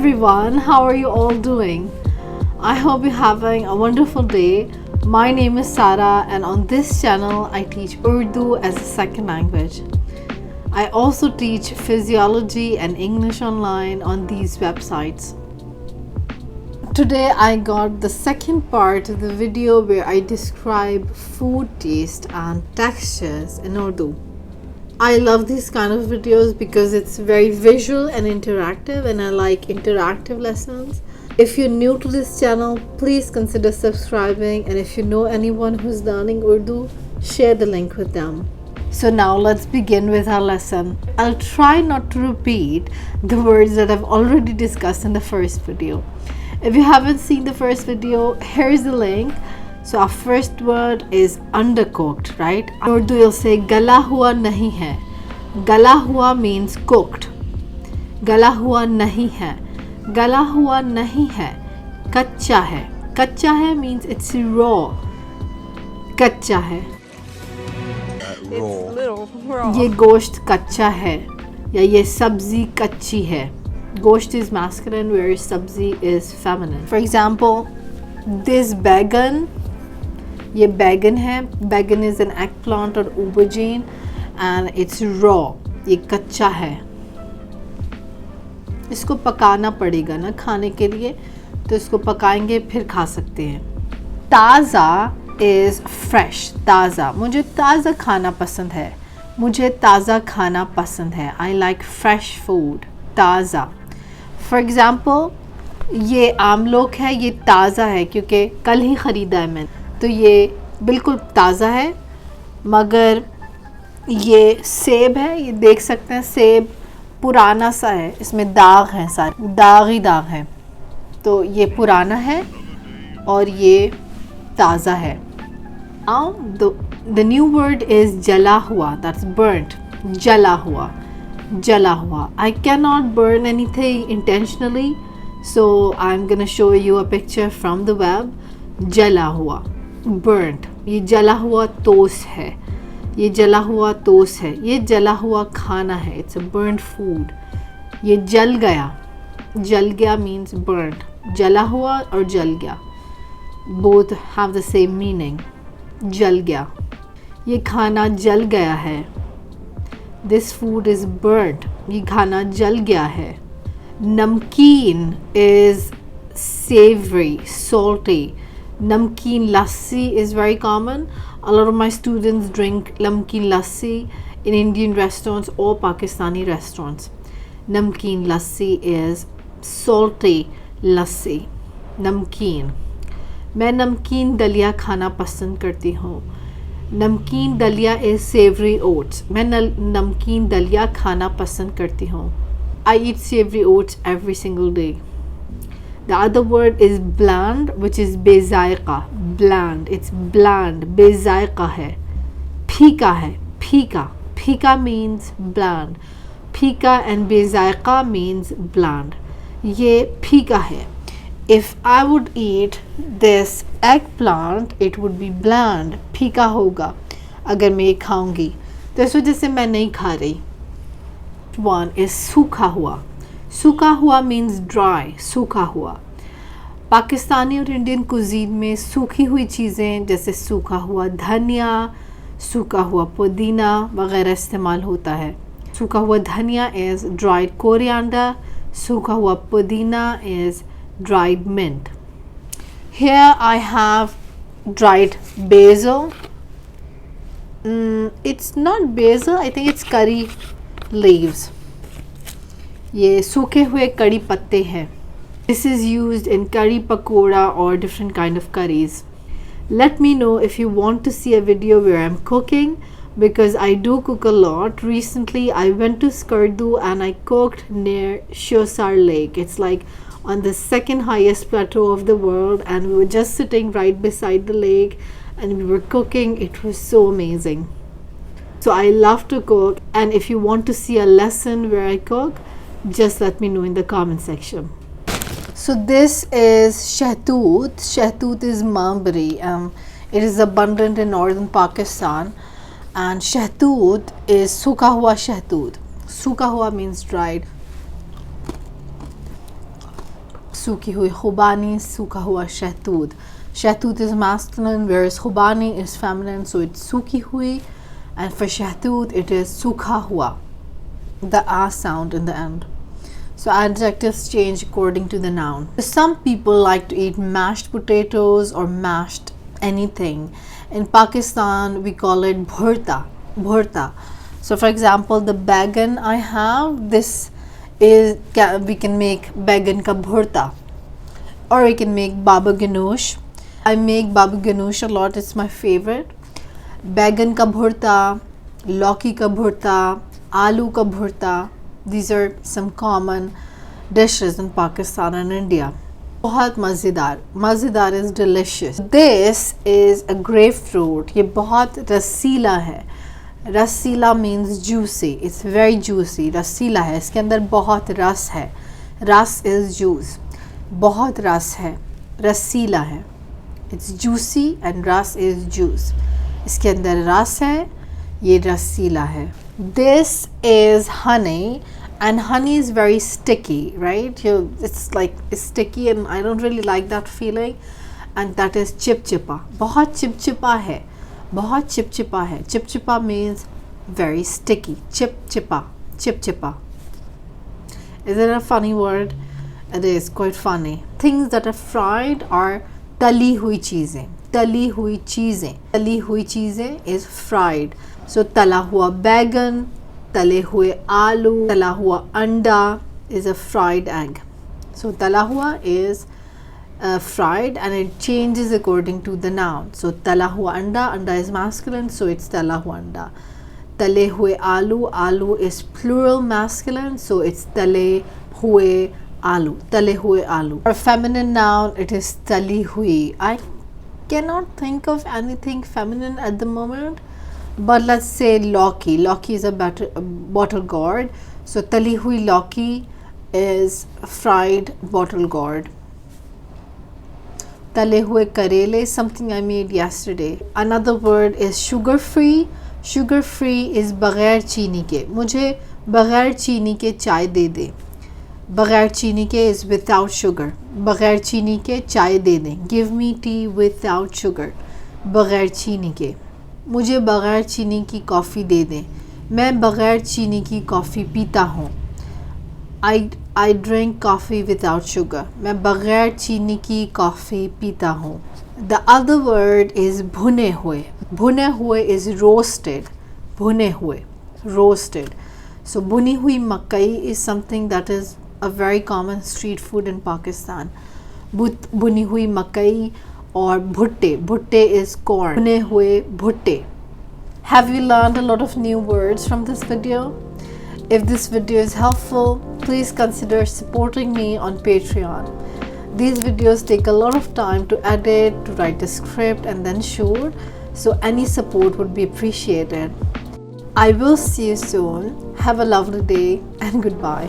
everyone, how are you all doing? I hope you're having a wonderful day. My name is Sara and on this channel I teach Urdu as a second language. I also teach physiology and English online on these websites. Today I got the second part of the video where I describe food taste and textures in Urdu. I love these kind of videos because it's very visual and interactive, and I like interactive lessons. If you're new to this channel, please consider subscribing, and if you know anyone who's learning Urdu, share the link with them. So now let's begin with our lesson. I'll try not to repeat the words that I've already discussed in the first video. If you haven't seen the first video, here's the link. So our first word is undercooked, right? In Urdu you'll say gala hua nahi hai. Gala hua means cooked. Gala hua nahi hai. Gala hua nahi hai. Kacha hai. Kacha hai means it's raw. Kacha hai. It's little raw. ये गोश्त कच्चा है या ये सब्जी कच्ची है. Gosht is masculine whereas sabzi is feminine. For example, this बैगन, ये बैगन है. बैगन is an eggplant or aubergine and it's raw. ये कच्चा है. इसको पकाना पड़ेगा ना खाने के लिए, तो इसको पकाएंगे फिर खा सकते हैं. ताज़ा is fresh. ताज़ा, मुझे ताज़ा खाना पसंद है. मुझे ताज़ा खाना पसंद है. I like fresh food. ताज़ा. For example, ये आमलोक है, ये ताज़ा है क्योंकि कल ही ख़रीदा है मैंने, तो ये बिल्कुल ताज़ा है. मगर ये सेब है, ये देख सकते हैं सेब पुराना सा है, इसमें दाग हैं, सारे दाग ही दाग हैं, तो ये पुराना है और ये ताज़ा है. Now the new word is जला हुआ, that's burnt. जला हुआ, जला हुआ. I cannot burn anything intentionally, so I'm gonna show you a picture from the web. जला हुआ, burnt. ये जला हुआ toast है. ये जला हुआ toast है. ये जला हुआ खाना है. It's a burnt food. ये जल गया. जल गया means burnt. जला हुआ और जल गया both have the same meaning. जल गया. ये खाना जल गया है. This food is burnt. ये खाना जल गया है. नमकीन is savory, salty. Namkeen lassi is very common. A lot of my students drink namkeen lassi in Indian restaurants or Pakistani restaurants. Namkeen lassi is salty lassi. Namkeen. मैं नमकीन दलिया खाना पसंद करती हूँ. नमकीन दलिया is savory oats. मैं नमकीन दलिया खाना पसंद करती हूँ. I eat savory oats every single day. The other word is bland, which is बेज़ायक़ा. Bland, it's bland. बेज़ायक़ा है. फीका है. फीका. फीका means bland. फीका and बेज़ायक़ा means bland. ये फीका है. If I would eat this eggplant, it would be bland. फीका होगा अगर मैं ये खाऊंगी, तो इस वजह से मैं नहीं खा रही. One is सूखा हुआ. सूखा हुआ means dry. सूखा हुआ. पाकिस्तानी और इंडियन कुजीन में सूखी हुई चीज़ें जैसे सूखा हुआ धनिया, सूखा हुआ पुदीना वगैरह इस्तेमाल होता है. सूखा हुआ धनिया is dried coriander. सूखा हुआ पुदीना is dried mint. Here I have dried basil. It's not basil, I think it's curry leaves. ये सूखे हुए कड़ी पत्ते हैं. This is used in curry pakoda or different kind of curries. Let me know if you want to see a video where I'm cooking, because I do cook a lot. Recently I went to Skardu and I cooked near Shosar Lake. It's like on the second highest plateau of the world, and we were just sitting right beside the lake and we were cooking. It was so amazing. So I love to cook, and if you want to see a lesson where I cook, just let me know in the comment section. So this is shahtoot. Shahtoot is mulberry. It is abundant in northern Pakistan, and shahtoot is सूखा हुआ shahtoot. सूखा हुआ means dried. सूखी हुई खुबानी, सूखा हुआ शहतूत. Shahtoot is masculine, whereas khubani is feminine, so it's सूखी हुई. And for shahtoot, it is सूखा हुआ. The a sound in the end. So adjectives change according to the noun. Some people like to eat mashed potatoes or mashed anything. In Pakistan, we call it bhurta. Bhurta. So for example, the bagan I have, this is, we can make bagan ka bhurta, or we can make baba ganoush. I make baba ganoush a lot. It's my favorite. Bagan ka bhurta, lauki ka bhurta, aloo ka bhurta. These are some common dishes in Pakistan and India. बहुत मज़ेदार. मज़ेदार is delicious. This is a grapefruit. ये बहुत रसीला है. रसीला means juicy. It's very juicy. रसीला है. इसके अंदर बहुत रस है. रस is juice. बहुत रस है. रसीला है. It's juicy and रस is juice. इसके अंदर रस है. ये रसीला है. This is honey, and honey is very sticky, right? It's sticky, and I don't really like that feeling. And that is chipchipa. बहुत चिपचिपा है. बहुत चिपचिपा है. Chipchipa means very sticky. Chipchipa. Chipchipa. Is it a funny word? It is quite funny. Things that are fried are तली हुई चीज़ें. तली हुई चीज़ें. तली हुई चीज़ें is fried. So तला हुआ बैगन, तले हुए आलू, तला हुआ अंडा is a fried egg. So तला हुआ is fried, and it changes according to the noun. So तला हुआ अंडा, अंडा is masculine, so it's तला हुआ अंडा. तले हुए आलू, आलू is plural masculine, so it's तले हुए आलू. तले हुए आलू. For feminine noun, it is तली हुई. I cannot think of anything feminine at the moment, but let's say lauki. Lauki is a bottle gourd, so tali hui lauki is fried bottle gourd. Tale hue karele is something I made yesterday. Another word is sugar free. Sugar free is बगैर चीनी के. मुझे बगैर चीनी के चाय दे दे. बगैर चीनी के is without sugar. बगैर चीनी के चाय दे दें. Give me tea without sugar. बगैर चीनी के. मुझे बगैर चीनी की कॉफ़ी दे दें. मैं बगैर चीनी की कॉफ़ी पीता हूँ. I drink coffee without sugar. मैं बगैर चीनी की कॉफ़ी पीता हूँ. The other word is भुने हुए. भुने हुए is roasted. भुने हुए. Roasted. So भुनी हुई मकई is something that is a very common street food in Pakistan. भुनी हुई मकई or bhutte. Bhutte is corn. Bhune hue bhutte. Have you learned a lot of new words from this video? If this video is helpful, please consider supporting me on Patreon. These videos take a lot of time to edit, to write a script and then shoot, so any support would be appreciated. I will see you soon. Have a lovely day and goodbye.